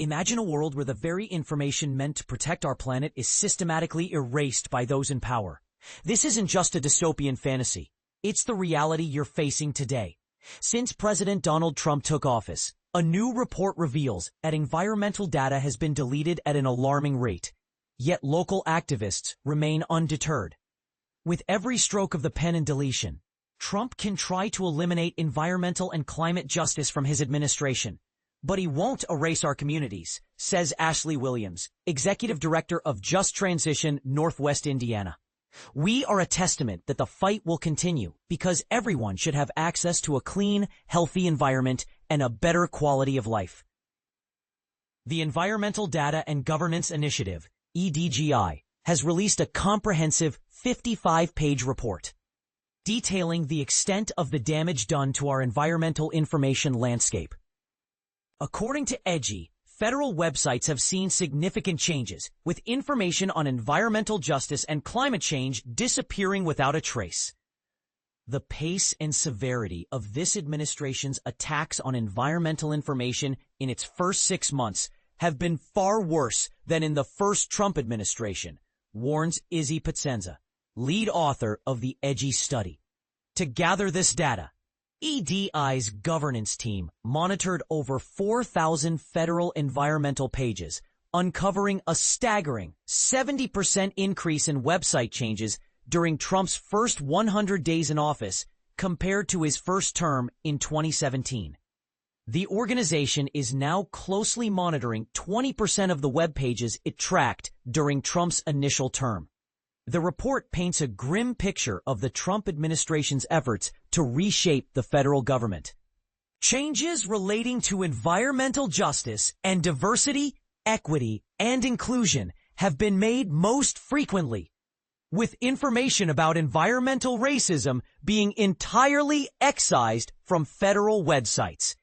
Imagine a world where the very information meant to protect our planet is systematically erased by those in power. This isn't just a dystopian fantasy. It's the reality you're facing today. Since President Donald Trump took office, a new report reveals that environmental data has been deleted at an alarming rate. Yet local activists remain undeterred. With every stroke of the pen and deletion, Trump can try to eliminate environmental and climate justice from his administration. But he won't erase our communities, says Ashley Williams, Executive Director of Just Transition, Northwest Indiana. We are a testament that the fight will continue because everyone should have access to a clean, healthy environment and a better quality of life. The Environmental Data and Governance Initiative, EDGI, has released a comprehensive 55-page report detailing the extent of the damage done to our environmental information landscape. According to EDGI, federal websites have seen significant changes, with information on environmental justice and climate change disappearing without a trace. The pace and severity of this administration's attacks on environmental information in its first 6 months have been far worse than in the first Trump administration, warns Izzy Pacenza, lead author of the EDGI study. To gather this data, EDI's governance team monitored over 4,000 federal environmental pages, uncovering a staggering 70% increase in website changes during Trump's first 100 days in office compared to his first term in 2017. The organization is now closely monitoring 20% of the web pages it tracked during Trump's initial term. The report paints a grim picture of the Trump administration's efforts to reshape the federal government. Changes relating to environmental justice and diversity, equity, and inclusion have been made most frequently, with information about environmental racism being entirely excised from federal websites.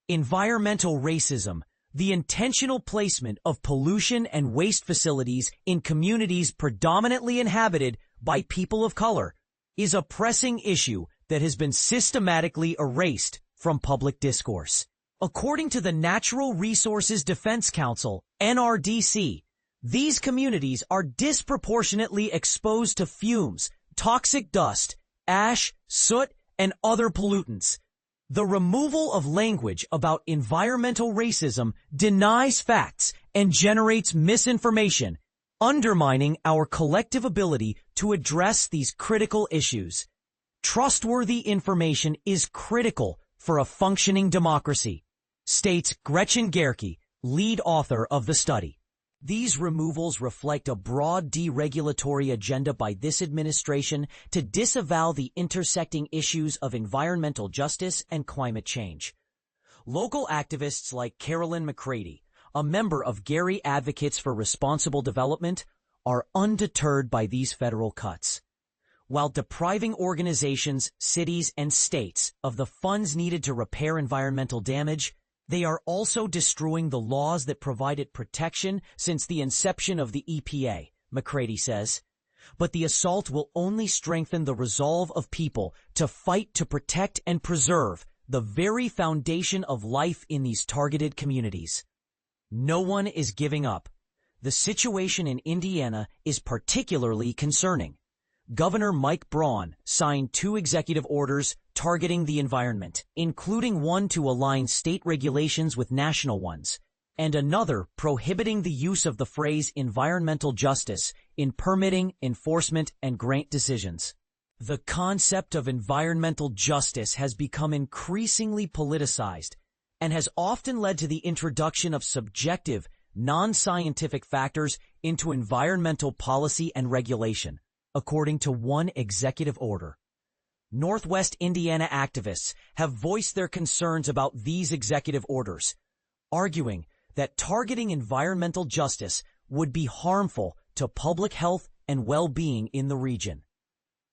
Environmental racism, the intentional placement of pollution and waste facilities in communities predominantly inhabited by people of color, is a pressing issue that has been systematically erased from public discourse. According to the Natural Resources Defense Council, NRDC, these communities are disproportionately exposed to fumes, toxic dust, ash, soot, and other pollutants. The removal of language about environmental racism denies facts and generates misinformation, undermining our collective ability to address these critical issues. Trustworthy information is critical for a functioning democracy, states Gretchen Gerke, lead author of the study. These removals reflect a broad deregulatory agenda by this administration to disavow the intersecting issues of environmental justice and climate change. Local activists like Carolyn McCready, a member of Gary Advocates for Responsible Development, are undeterred by these federal cuts. While depriving organizations, cities, and states of the funds needed to repair environmental damage, they are also destroying the laws that provided protection since the inception of the EPA, McCready says. But the assault will only strengthen the resolve of people to fight to protect and preserve the very foundation of life in these targeted communities. No one is giving up. The situation in Indiana is particularly concerning. Governor Mike Braun signed 2 executive orders targeting the environment, including one to align state regulations with national ones, and another prohibiting the use of the phrase environmental justice in permitting, enforcement, and grant decisions. The concept of environmental justice has become increasingly politicized and has often led to the introduction of subjective, non-scientific factors into environmental policy and regulation, according to one executive order. Northwest Indiana activists have voiced their concerns about these executive orders, arguing that targeting environmental justice would be harmful to public health and well-being in the region.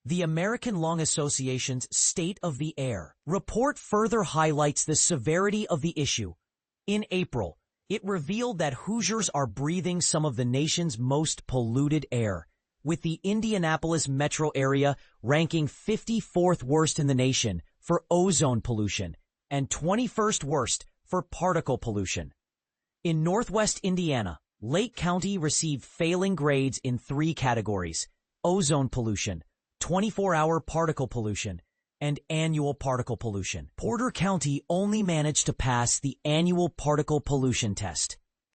The American Lung Association's State of the Air report further highlights the severity of the issue. In April, it revealed that Hoosiers are breathing some of the nation's most polluted air, with the Indianapolis metro area ranking 54th worst in the nation for ozone pollution and 21st worst for particle pollution. In Northwest Indiana, Lake County received failing grades in 3 categories: ozone pollution, 24-hour particle pollution, and annual particle pollution. Porter County only managed to pass the annual particle pollution test.